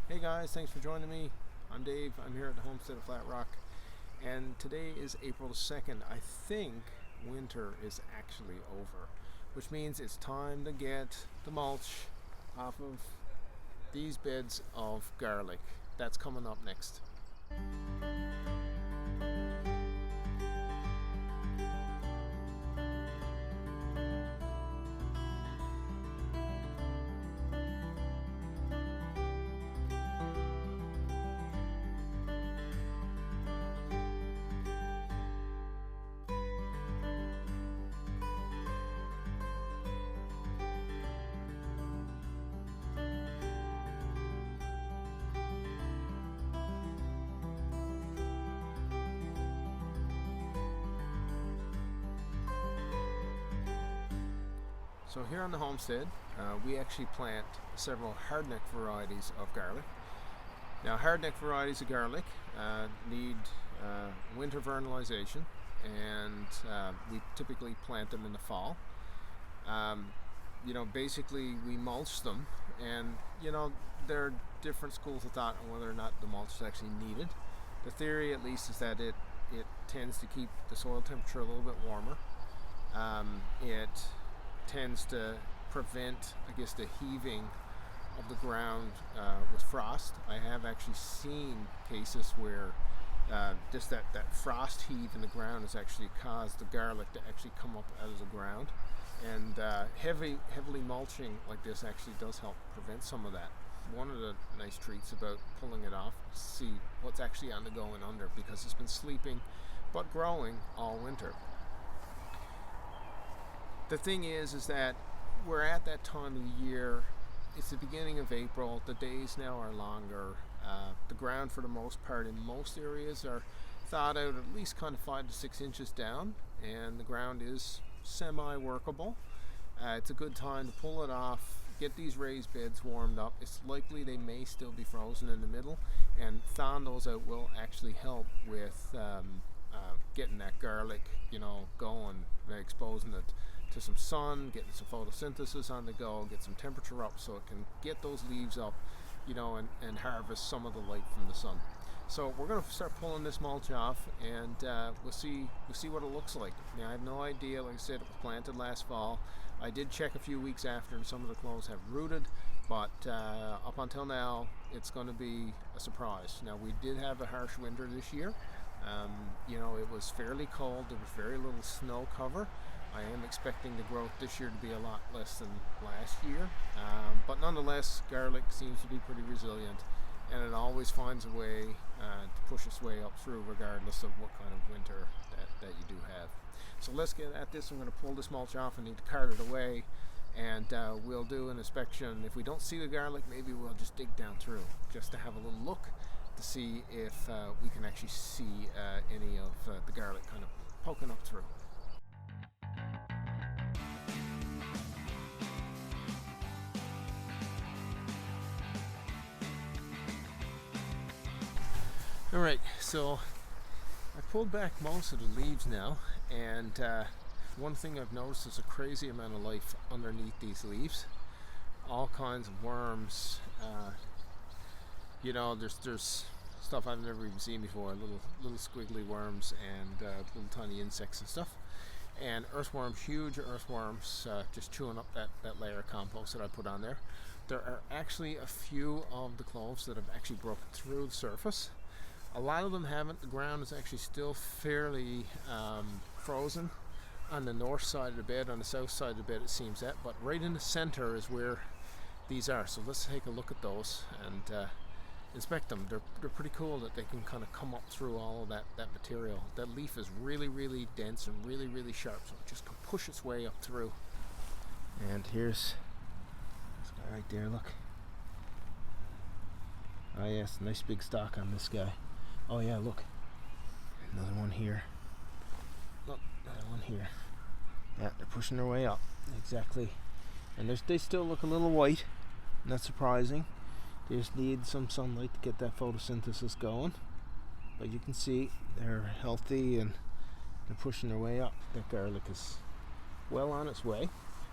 Hey guys, thanks for joining me. I'm Dave. I'm here at the homestead of Flat Rock, and today is April the 2nd. I think winter is actually over, which means it's time to get the mulch off of these beds of garlic. That's coming up next. So here on the homestead, we actually plant several hardneck varieties of garlic. Now, hardneck varieties of garlic need winter vernalization, and we typically plant them in the fall. Basically we mulch them, and there are different schools of thought on whether or not the mulch is actually needed. The theory, at least, is that it tends to keep the soil temperature a little bit warmer. It tends to prevent, the heaving of the ground with frost. I have actually seen cases where just that frost heave in the ground has actually caused the garlic to actually come up out of the ground. And heavily mulching like this actually does help prevent some of that. One of the nice treats about pulling it off is to see what's actually on the go and under, because it's been sleeping but growing all winter. The thing is that we're at that time of the year. It's the beginning of April. The days now are longer. The ground, for the most part, in most areas, are thawed out at least kind of 5 to 6 inches down, and the ground is semi-workable. It's a good time to pull it off, get these raised beds warmed up. It's likely they may still be frozen in the middle, and thawing those out will actually help with getting that garlic, going, exposing it to some sun, getting some photosynthesis on the go, get some temperature up so it can get those leaves up, and harvest some of the light from the sun. So we're going to start pulling this mulch off, and we'll see what it looks like. Now, I have no idea. Like I said, it was planted last fall. I did check a few weeks after, and some of the cloves have rooted, but up until now, it's going to be a surprise. Now, we did have a harsh winter this year. It was fairly cold. There was very little snow cover. I am expecting the growth this year to be a lot less than last year, but nonetheless, garlic seems to be pretty resilient, and it always finds a way to push its way up through, regardless of what kind of winter that you do have. So let's get at this. I'm going to pull this mulch off. I need to cart it away, and we'll do an inspection. If we don't see the garlic, maybe we'll just dig down through just to have a little look to see if we can actually see any of the garlic kind of poking up through. Alright, so I pulled back most of the leaves now, and one thing I've noticed is a crazy amount of life underneath these leaves. All kinds of worms. There's stuff I've never even seen before. Little squiggly worms and little tiny insects and stuff. And earthworms, huge earthworms, just chewing up that layer of compost that I put on there. There are actually a few of the cloves that have actually broken through the surface. A lot of them haven't. The ground is actually still fairly frozen on the north side of the bed. On the south side of the bed, it seems that, but right in the center is where these are. So let's take a look at those and inspect them. They're pretty cool that they can kind of come up through all of that material. That leaf is really, really dense and really, really sharp, so it just can push its way up through. And here's this guy right there. Look. Oh yes, nice big stalk on this guy. Oh yeah, look. Another one here. Look, another one here. Yeah, they're pushing their way up. Exactly. And they still look a little white. Not surprising. They just need some sunlight to get that photosynthesis going. But you can see they're healthy and they're pushing their way up. That garlic is well on its way.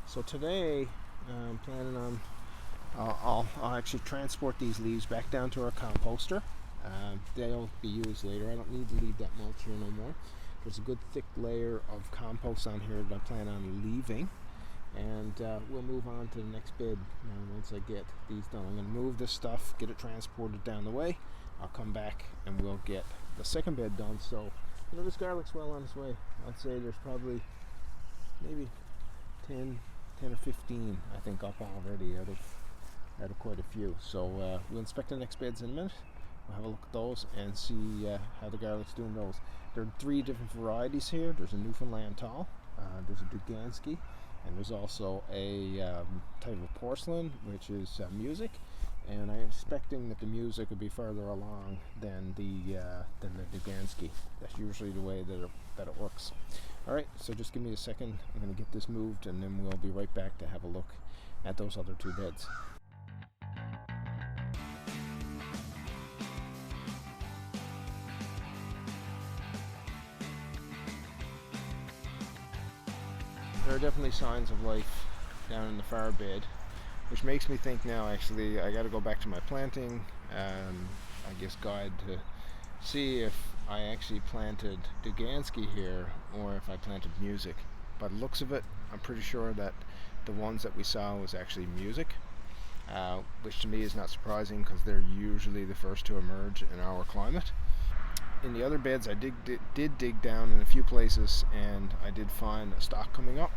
So today I'm planning on I'll actually transport these leaves back down to our composter. They'll be used later. I don't need to leave that mulch here no more. There's a good thick layer of compost on here that I plan on leaving, and we'll move on to the next bed now once I get these done. I'm going to move this stuff, get it transported down the way. I'll come back and we'll get the second bed done. So, this garlic's well on its way. I'd say there's probably maybe 10 or 15, I think, up already out of quite a few. So we'll inspect the next beds in a minute. We'll have a look at those and see how the garlic's doing those. There are 3 different varieties here. There's a Newfoundland tall, there's a Dugansky, and there's also a type of porcelain, which is music. And I'm expecting that the music will be further along than the Dugansky. That's usually the way that it works. All right, so just give me a second. I'm going to get this moved, and then we'll be right back to have a look at those other 2 beds. There are definitely signs of life down in the far bed, which makes me think now actually I got to go back to my planting I guess guide to see if I actually planted Dugansky here or if I planted music. By the looks of it, I'm pretty sure that the ones that we saw was actually music, which to me is not surprising because they're usually the first to emerge in our climate. In the other beds I did dig down in a few places, and I did find a stalk coming up.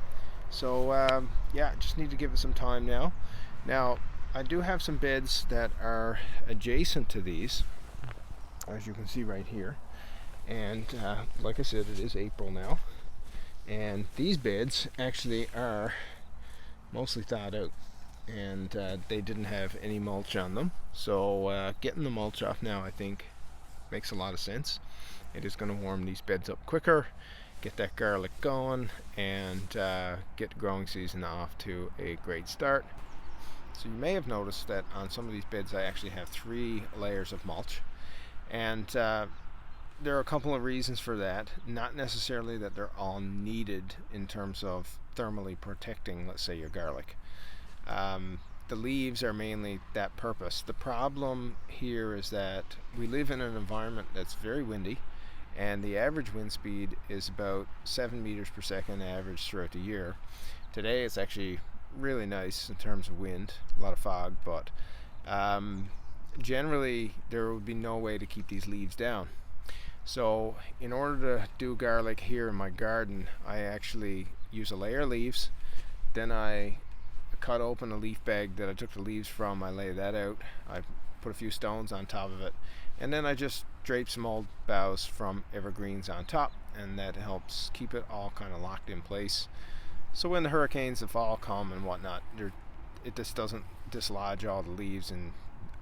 So yeah, just need to give it some time now. Now I do have some beds that are adjacent to these, as you can see right here. And like I said, it is April now, and these beds actually are mostly thawed out, and they didn't have any mulch on them. So getting the mulch off now, I think, makes a lot of sense. It is going to warm these beds up quicker, get that garlic going, and get the growing season off to a great start. So you may have noticed that on some of these beds I actually have 3 layers of mulch, and there are a couple of reasons for that. Not necessarily that they're all needed in terms of thermally protecting, let's say, your garlic. The leaves are mainly that purpose. The problem here is that we live in an environment that's very windy, and the average wind speed is about 7 meters per second average throughout the year. Today it's actually really nice in terms of wind, a lot of fog, but generally there would be no way to keep these leaves down. So in order to do garlic here in my garden, I actually use a layer of leaves, then I cut open a leaf bag that I took the leaves from, I lay that out, I put a few stones on top of it, and then I just drape some old boughs from evergreens on top, and that helps keep it all kind of locked in place. So when the hurricanes of fall come and whatnot, it just doesn't dislodge all the leaves and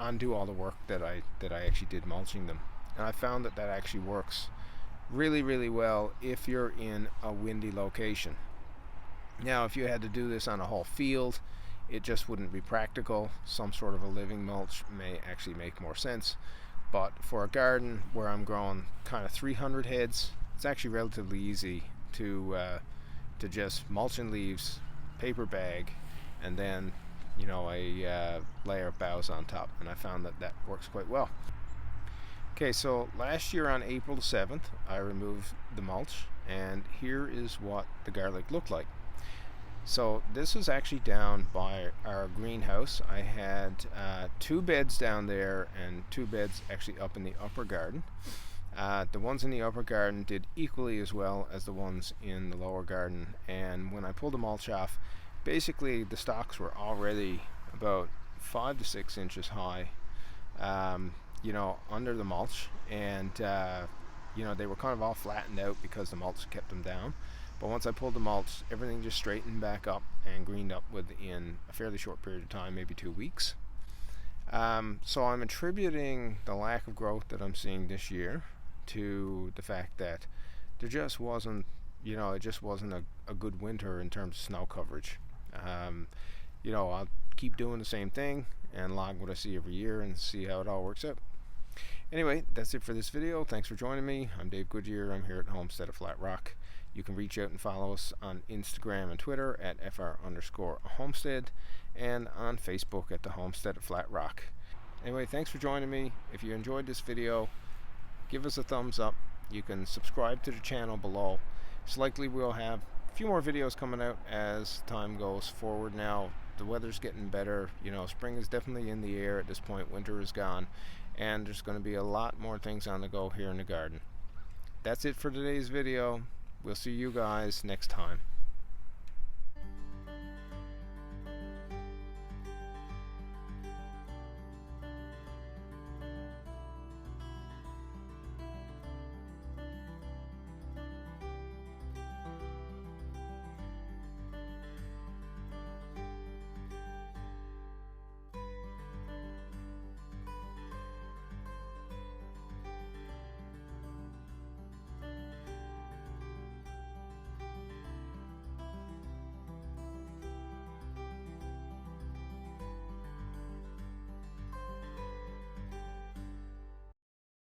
undo all the work that I actually did mulching them. And I found that actually works really, really well if you're in a windy location. Now, if you had to do this on a whole field, it just wouldn't be practical. Some sort of a living mulch may actually make more sense. But for a garden where I'm growing kind of 300 heads, it's actually relatively easy to just mulch in leaves, paper bag, and then a layer of boughs on top. And I found that works quite well. Okay, so last year on April 7th, I removed the mulch, and here is what the garlic looked like. So this was actually down by our greenhouse. I had 2 beds down there and 2 beds actually up in the upper garden. The ones in the upper garden did equally as well as the ones in the lower garden, and when I pulled the mulch off, basically the stalks were already about 5 to 6 inches high, under the mulch, and they were kind of all flattened out because the mulch kept them down. But once I pulled the mulch, everything just straightened back up and greened up within a fairly short period of time, maybe 2 weeks. So I'm attributing the lack of growth that I'm seeing this year to the fact that there just wasn't, it just wasn't a good winter in terms of snow coverage. I'll keep doing the same thing and log what I see every year and see how it all works out. Anyway, that's it for this video. Thanks for joining me. I'm Dave Goodyear. I'm here at Homestead of Flat Rock. You can reach out and follow us on Instagram and Twitter at FR_homestead and on Facebook at the Homestead at Flat Rock. Anyway, thanks for joining me. If you enjoyed this video, give us a thumbs up. You can subscribe to the channel below. It's likely we'll have a few more videos coming out as time goes forward. Now the weather's getting better, you know, spring is definitely in the air at this point, winter is gone, and there's going to be a lot more things on the go here in the garden. That's it for today's video. We'll see you guys next time.